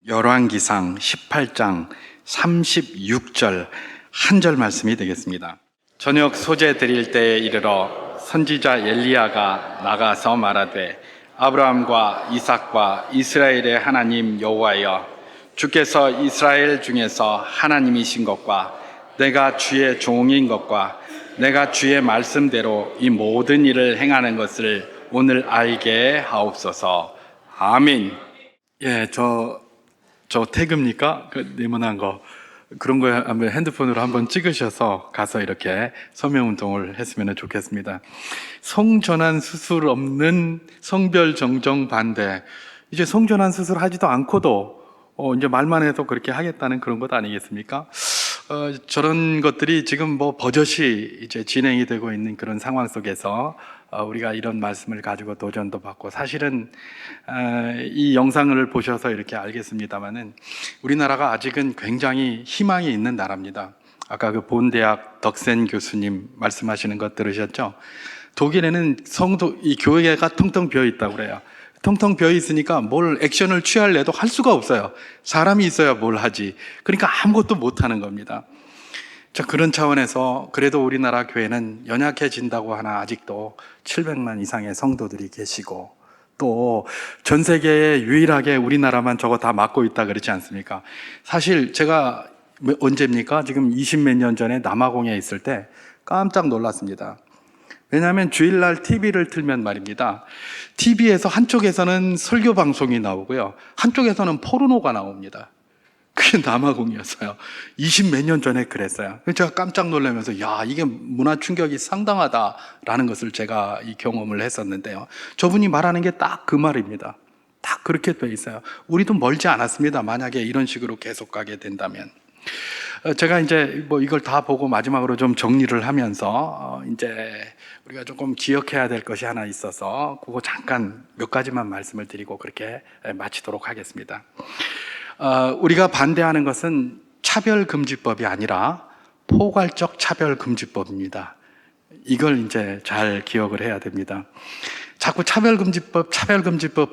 열왕기상 18장 36절 한 절 말씀이 되겠습니다. 저녁 소재 드릴 때에 이르러 선지자 엘리야가 나가서 말하되 아브라함과 이삭과 이스라엘의 하나님 여호와여, 주께서 이스라엘 중에서 하나님이신 것과 내가 주의 종인 것과 내가 주의 말씀대로 이 모든 일을 행하는 것을 오늘 알게 하옵소서. 아멘. 예, 저 태그입니까? 그 네모난 거. 그런 거 한번 핸드폰으로 한번 찍으셔서 가서 이렇게 서명운동을 했으면 좋겠습니다. 성전환 수술 없는 성별 정정 반대. 이제 성전환 수술 하지도 않고도 이제 말만 해도 그렇게 하겠다는 그런 것 아니겠습니까? 저런 것들이 지금 뭐 버젓이 이제 진행이 되고 있는 그런 상황 속에서 우리가 이런 말씀을 가지고 도전도 받고, 사실은 이 영상을 보셔서 이렇게 알겠습니다만은 우리나라가 아직은 굉장히 희망이 있는 나라입니다. 아까 그 본대학 덕센 교수님 말씀하시는 것 들으셨죠? 독일에는 이 교회가 텅텅 비어 있다고 그래요. 텅텅 비어 있으니까 뭘 액션을 취하려도 할 수가 없어요. 사람이 있어야 뭘 하지. 그러니까 아무것도 못 하는 겁니다. 자, 그런 차원에서 그래도 우리나라 교회는 연약해진다고 하나 아직도 700만 이상의 성도들이 계시고, 또 전 세계에 유일하게 우리나라만 저거 다 맡고 있다 그러지 않습니까? 사실 제가 언제입니까? 지금 20몇 년 전에 남아공에 있을 때 깜짝 놀랐습니다. 왜냐하면 주일날 TV를 틀면 말입니다, TV에서 한쪽에서는 설교 방송이 나오고요, 한쪽에서는 포르노가 나옵니다. 그게 남아공이었어요. 20몇 년 전에 그랬어요. 제가 깜짝 놀라면서 야, 이게 문화 충격이 상당하다라는 것을 제가 이 경험을 했었는데요. 저분이 말하는 게 딱 그 말입니다. 딱 그렇게 돼 있어요. 우리도 멀지 않았습니다. 만약에 이런 식으로 계속 가게 된다면. 제가 이제 뭐 이걸 다 보고 마지막으로 좀 정리를 하면서 이제 우리가 조금 기억해야 될 것이 하나 있어서 그거 잠깐 몇 가지만 말씀을 드리고 그렇게 마치도록 하겠습니다. 우리가 반대하는 것은 차별금지법이 아니라 포괄적 차별금지법입니다. 이걸 이제 잘 기억을 해야 됩니다. 자꾸 차별금지법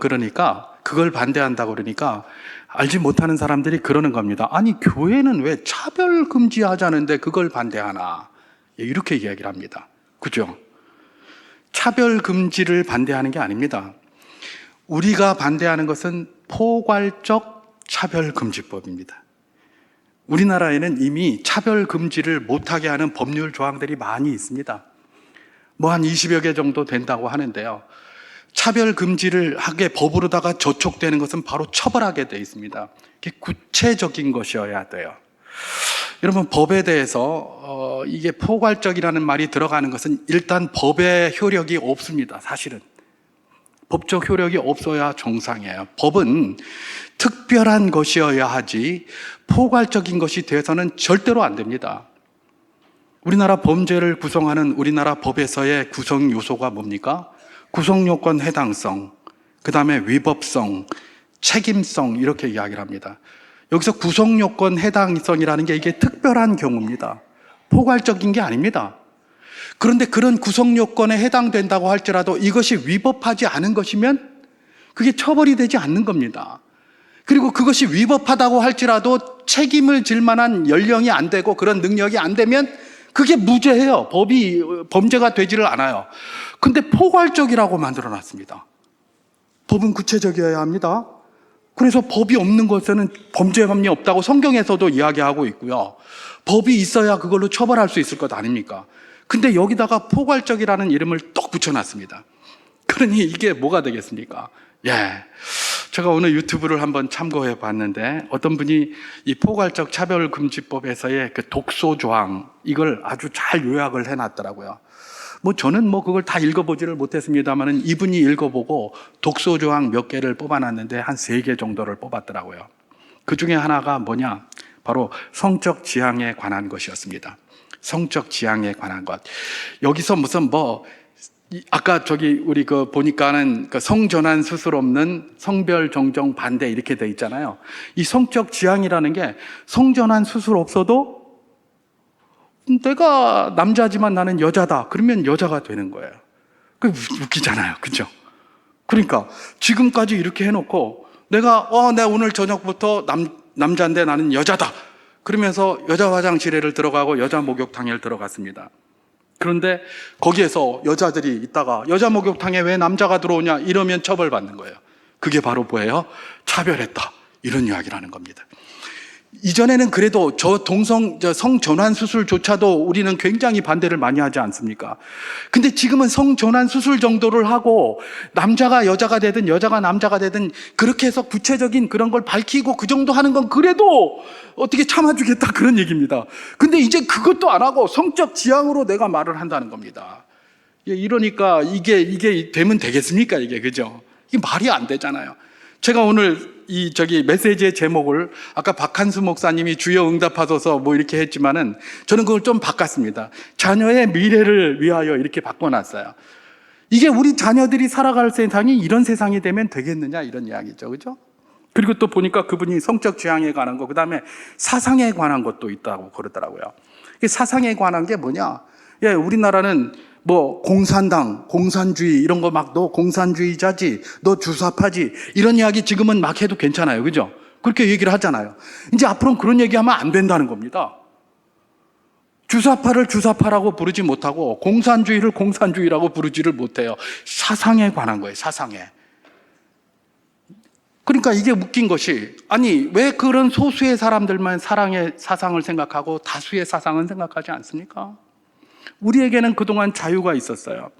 그러니까, 그걸 반대한다고 그러니까 알지 못하는 사람들이 그러는 겁니다. 아니, 교회는 왜 차별금지하자는데 그걸 반대하나? 이렇게 이야기를 합니다. 그죠? 차별금지를 반대하는 게 아닙니다. 우리가 반대하는 것은 포괄적 차별금지법입니다. 우리나라에는 이미 차별금지를 못하게 하는 법률 조항들이 많이 있습니다. 뭐 한 20여 개 정도 된다고 하는데요. 차별금지를 하게 법으로다가 저촉되는 것은 바로 처벌하게 되어 있습니다. 이게 구체적인 것이어야 돼요. 여러분, 법에 대해서 이게 포괄적이라는 말이 들어가는 것은 일단 법의 효력이 없습니다. 사실은 법적 효력이 없어야 정상이에요. 법은 특별한 것이어야 하지 포괄적인 것이 돼서는 절대로 안 됩니다. 우리나라 범죄를 구성하는 우리나라 법에서의 구성 요소가 뭡니까? 구성요건 해당성, 그 다음에 위법성, 책임성, 이렇게 이야기를 합니다. 여기서 구성요건 해당성이라는 게 이게 특별한 경우입니다. 포괄적인 게 아닙니다. 그런데 그런 구성요건에 해당된다고 할지라도 이것이 위법하지 않은 것이면 그게 처벌이 되지 않는 겁니다. 그리고 그것이 위법하다고 할지라도 책임을 질 만한 연령이 안 되고 그런 능력이 안 되면 그게 무죄해요. 범죄가 되지를 않아요. 근데 포괄적이라고 만들어 놨습니다. 법은 구체적이어야 합니다. 그래서 법이 없는 것에는 범죄함이 없다고 성경에서도 이야기하고 있고요. 법이 있어야 그걸로 처벌할 수 있을 것 아닙니까? 근데 여기다가 포괄적이라는 이름을 떡 붙여놨습니다. 그러니 이게 뭐가 되겠습니까? 제가 오늘 유튜브를 한번 참고해 봤는데 어떤 분이 이 포괄적 차별금지법에서의 그 독소 조항, 이걸 아주 잘 요약을 해놨더라고요. 저는 그걸 다 읽어보지를 못했습니다만은 이분이 읽어보고 독소 조항 몇 개를 뽑아놨는데 한 3개 정도를 뽑았더라고요. 그 중에 하나가 뭐냐? 바로 성적 지향에 관한 것이었습니다. 성적 지향에 관한 것. 여기서 무슨 아까 우리 보니까는 성전환 수술 없는 성별 정정 반대 이렇게 돼 있잖아요. 이 성적 지향이라는 게 성전환 수술 없어도 내가 남자지만 나는 여자다, 그러면 여자가 되는 거예요. 그게 웃기잖아요. 그죠? 그러니까 지금까지 이렇게 해놓고 내가 오늘 저녁부터 남자인데 나는 여자다. 그러면서 여자 화장실에를 들어가고 여자 목욕탕에 들어갔습니다. 그런데 거기에서 여자들이 있다가 여자 목욕탕에 왜 남자가 들어오냐 이러면 처벌받는 거예요. 그게 바로 뭐예요? 차별했다. 이런 이야기라는 겁니다. 이전에는 그래도 성전환 수술조차도 우리는 굉장히 반대를 많이 하지 않습니까? 근데 지금은 성전환 수술 정도를 하고 남자가 여자가 되든 여자가 남자가 되든 그렇게 해서 구체적인 그런 걸 밝히고 그 정도 하는 건 그래도 어떻게 참아주겠다 그런 얘기입니다. 근데 이제 그것도 안 하고 성적 지향으로 내가 말을 한다는 겁니다. 이러니까 이게 되면 되겠습니까? 그죠? 이게 말이 안 되잖아요. 제가 오늘 메시지의 제목을 아까 박한수 목사님이 주여 응답하소서 이렇게 했지만은 저는 그걸 좀 바꿨습니다. 자녀의 미래를 위하여 이렇게 바꿔놨어요. 이게 우리 자녀들이 살아갈 세상이 이런 세상이 되면 되겠느냐 이런 이야기죠. 그죠? 그리고 또 보니까 그분이 성적 취향에 관한 거, 그 다음에 사상에 관한 것도 있다고 그러더라고요. 사상에 관한 게 뭐냐? 우리나라는 공산당, 공산주의 이런 거 너 공산주의자지, 너 주사파지 이런 이야기 지금은 막 해도 괜찮아요. 그죠? 그렇게 얘기를 하잖아요. 이제 앞으로는 그런 얘기하면 안 된다는 겁니다. 주사파를 주사파라고 부르지 못하고 공산주의를 공산주의라고 부르지를 못해요. 사상에 관한 거예요. 사상에. 그러니까 이게 웃긴 것이 왜 그런 소수의 사람들만 사상을 생각하고 다수의 사상은 생각하지 않습니까? 우리에게는 그동안 자유가 있었어요.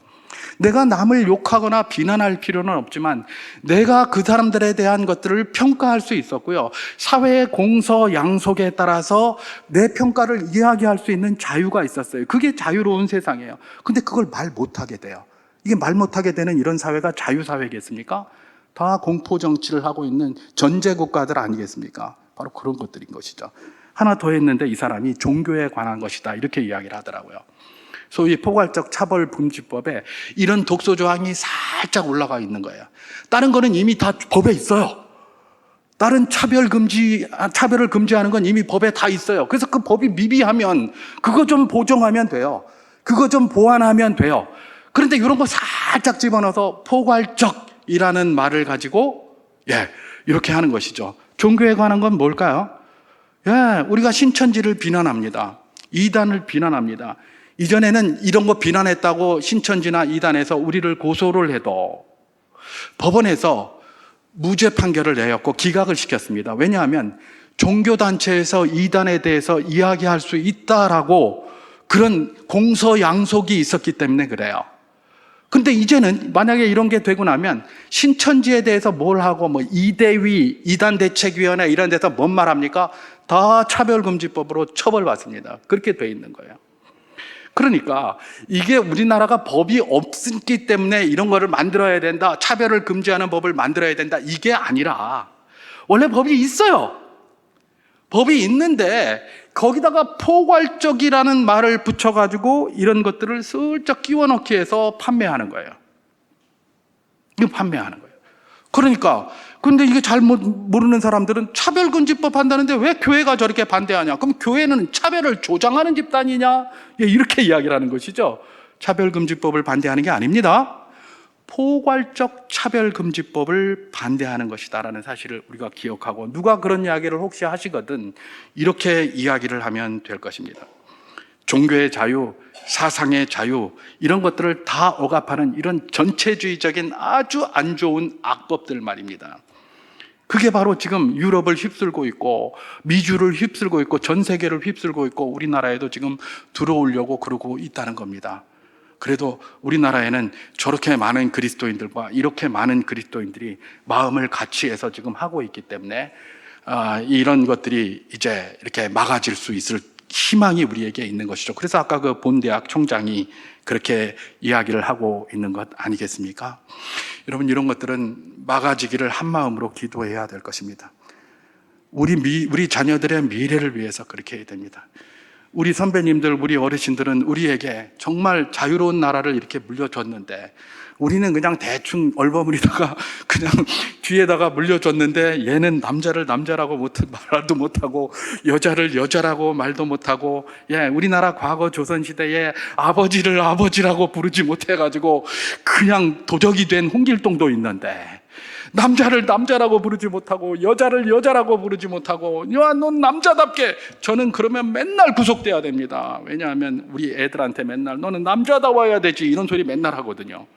내가 남을 욕하거나 비난할 필요는 없지만 내가 그 사람들에 대한 것들을 평가할 수 있었고요. 사회의 공서 양속에 따라서 내 평가를 이야기할 수 있는 자유가 있었어요. 그게 자유로운 세상이에요. 근데 그걸 말 못하게 돼요. 이게 말 못하게 되는 이런 사회가 자유사회겠습니까? 다 공포정치를 하고 있는 전제국가들 아니겠습니까? 바로 그런 것들인 것이죠. 하나 더 했는데 이 사람이 종교에 관한 것이다 이렇게 이야기를 하더라고요. 소위 포괄적 차별금지법에 이런 독소 조항이 살짝 올라가 있는 거예요. 다른 거는 이미 다 법에 있어요. 다른 차별을 금지하는 건 이미 법에 다 있어요. 그래서 그 법이 미비하면 그거 좀 보정하면 돼요. 그거 좀 보완하면 돼요. 그런데 이런 거 살짝 집어넣어서 포괄적이라는 말을 가지고 이렇게 하는 것이죠. 종교에 관한 건 뭘까요? 우리가 신천지를 비난합니다. 이단을 비난합니다. 이전에는 이런 거 비난했다고 신천지나 이단에서 우리를 고소를 해도 법원에서 무죄 판결을 내렸고 기각을 시켰습니다. 왜냐하면 종교단체에서 이단에 대해서 이야기할 수 있다라고 그런 공서 양속이 있었기 때문에 그래요. 근데 이제는 만약에 이런 게 되고 나면 신천지에 대해서 뭘 하고 이대위, 이단대책위원회 이런 데서 뭔 말합니까? 다 차별금지법으로 처벌받습니다. 그렇게 돼 있는 거예요. 그러니까 이게 우리나라가 법이 없기 때문에 이런 거를 만들어야 된다, 차별을 금지하는 법을 만들어야 된다 이게 아니라 원래 법이 있어요. 법이 있는데 거기다가 포괄적이라는 말을 붙여가지고 이런 것들을 슬쩍 끼워넣기 해서 판매하는 거예요. 이거 판매하는 거예요. 그러니까 근데 이게 잘 모르는 사람들은 차별금지법 한다는데 왜 교회가 저렇게 반대하냐? 그럼 교회는 차별을 조장하는 집단이냐? 이렇게 이야기를 하는 것이죠. 차별금지법을 반대하는 게 아닙니다. 포괄적 차별금지법을 반대하는 것이다라는 사실을 우리가 기억하고 누가 그런 이야기를 혹시 하시거든 이렇게 이야기를 하면 될 것입니다. 종교의 자유, 사상의 자유 이런 것들을 다 억압하는 이런 전체주의적인 아주 안 좋은 악법들 말입니다. 그게 바로 지금 유럽을 휩쓸고 있고 미주를 휩쓸고 있고 전 세계를 휩쓸고 있고 우리나라에도 지금 들어오려고 그러고 있다는 겁니다. 그래도 우리나라에는 저렇게 많은 그리스도인들과 이렇게 많은 그리스도인들이 마음을 같이 해서 지금 하고 있기 때문에 이런 것들이 이제 이렇게 막아질 수 있을 희망이 우리에게 있는 것이죠. 그래서 아까 그 본대학 총장이 그렇게 이야기를 하고 있는 것 아니겠습니까? 여러분 이런 것들은 막아지기를 한 마음으로 기도해야 될 것입니다. 우리 자녀들의 미래를 위해서 그렇게 해야 됩니다. 우리 선배님들, 우리 어르신들은 우리에게 정말 자유로운 나라를 이렇게 물려줬는데 우리는 그냥 대충 얼버무리다가 그냥 뒤에다가 물려줬는데 얘는 남자를 남자라고 말도 못하고 여자를 여자라고 말도 못하고 우리나라 과거 조선시대에 아버지를 아버지라고 부르지 못해가지고 그냥 도적이 된 홍길동도 있는데 남자를 남자라고 부르지 못하고 여자를 여자라고 부르지 못하고, 야, 넌 남자답게. 저는 그러면 맨날 구속돼야 됩니다. 왜냐하면 우리 애들한테 맨날 너는 남자다워야 되지 이런 소리 맨날 하거든요.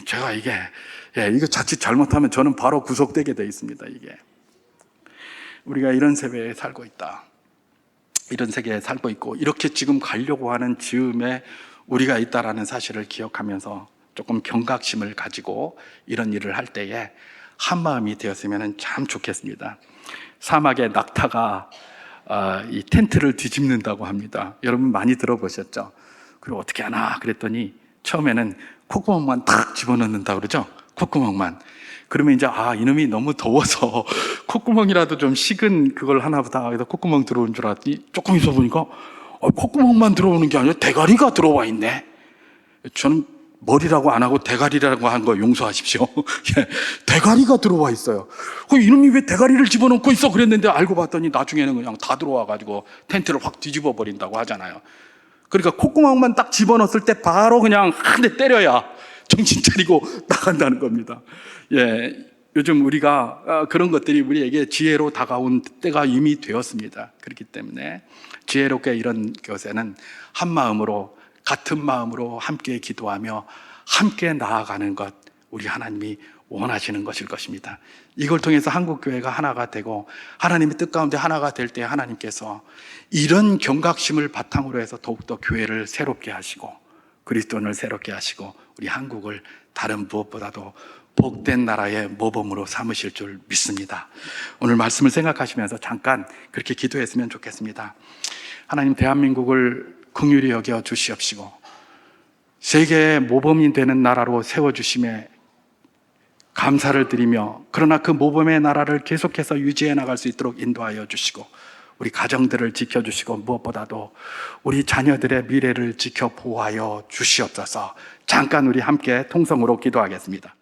제가 이거 자칫 잘못하면 저는 바로 구속되게 돼 있습니다. 이게 우리가 이런 세계에 살고 있다, 이런 세계에 살고 있고, 이렇게 지금 가려고 하는 즈음에 우리가 있다라는 사실을 기억하면서 조금 경각심을 가지고 이런 일을 할 때에 한마음이 되었으면 참 좋겠습니다. 사막의 낙타가 이 텐트를 뒤집는다고 합니다. 여러분 많이 들어보셨죠? 그리고 어떻게 하나 그랬더니 처음에는 콧구멍만 탁 집어넣는다 그러죠? 콧구멍만. 그러면 이제 이놈이 너무 더워서 콧구멍이라도 좀 식은 그걸 하나 보다 해서 콧구멍 들어온 줄 알았더니 조금 있어 보니까 콧구멍만 들어오는 게 아니라 대가리가 들어와 있네. 저는 머리라고 안 하고 대가리라고 한 거 용서하십시오. 대가리가 들어와 있어요. 이놈이 왜 대가리를 집어넣고 있어 그랬는데 알고 봤더니 나중에는 그냥 다 들어와가지고 텐트를 확 뒤집어 버린다고 하잖아요. 그러니까 콧구멍만 딱 집어넣었을 때 바로 그냥 한 대 때려야 정신 차리고 나간다는 겁니다. 요즘 우리가 그런 것들이 우리에게 지혜로 다가온 때가 이미 되었습니다. 그렇기 때문에 지혜롭게 이런 것에는 한 마음으로, 같은 마음으로 함께 기도하며 함께 나아가는 것, 우리 하나님이 원하시는 것일 것입니다. 이걸 통해서 한국교회가 하나가 되고 하나님의 뜻 가운데 하나가 될 때 하나님께서 이런 경각심을 바탕으로 해서 더욱더 교회를 새롭게 하시고 그리스도인을 새롭게 하시고 우리 한국을 다른 무엇보다도 복된 나라의 모범으로 삼으실 줄 믿습니다. 오늘 말씀을 생각하시면서 잠깐 그렇게 기도했으면 좋겠습니다. 하나님, 대한민국을 긍휼히 여겨 주시옵시고 세계의 모범이 되는 나라로 세워주심에 감사를 드리며, 그러나 그 모범의 나라를 계속해서 유지해 나갈 수 있도록 인도하여 주시고 우리 가정들을 지켜주시고 무엇보다도 우리 자녀들의 미래를 지켜 보호하여 주시옵소서. 잠깐 우리 함께 통성으로 기도하겠습니다.